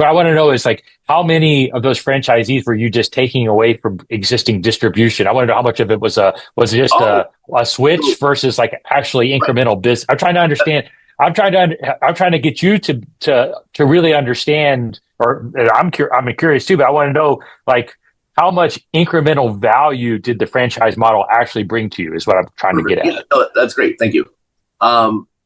what I want to know is like how many of those franchisees were you just taking away from existing distribution? I want to know how much of it was just Oh, a switch so, versus like actually right. incremental business. I'm trying to understand. I'm trying to get you to really understand, or I'm curious too, but I want to know like how much incremental value did the franchise model actually bring to you is what I'm trying to get Perfect. at. Yeah, no, that's great. Thank you.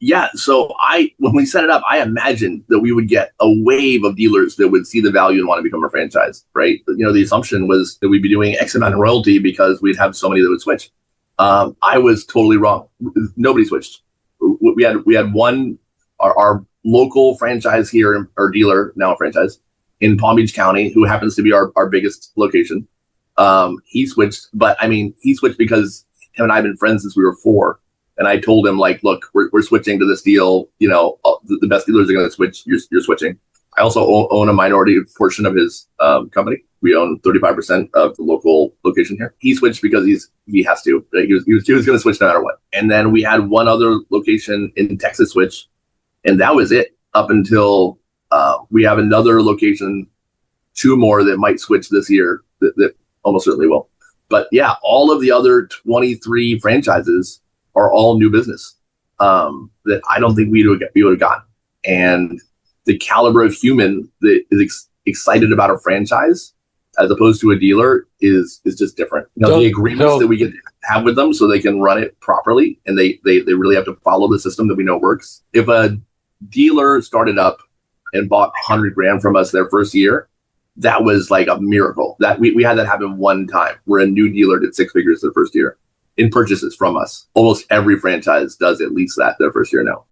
Yeah, so when we set it up, I imagined that we would get a wave of dealers that would see the value and want to become a franchise, right? You know, the assumption was that we'd be doing X amount of royalty because we'd have so many that would switch. I was totally wrong. Nobody switched. We had one, our local franchise here, our dealer, now a franchise, in Palm Beach County, who happens to be our biggest location. He switched, but I mean, he switched because him and I have been friends since we were 4. And I told him, like, look, we're switching to this deal. You know, the best dealers are going to switch. You're switching. I also own a minority portion of his company. We own 35% of the local location here. He switched because he has to. Right? He was going to switch no matter what. And then we had one other location in Texas switch, and that was it up until we have another location, 2 more that might switch this year that almost certainly will. But yeah, all of the other 23 franchises are all new business that I don't think we would have gotten. And the caliber of human that is excited about a franchise as opposed to a dealer is just different. You know, the agreements that we get to have with them so they can run it properly, and they really have to follow the system that we know works. If a dealer started up and bought 100 grand from us their first year, that was like a miracle. That we had that happen one time where a new dealer did 6 figures their first year in purchases from us. Almost every franchise does at least that their first year now.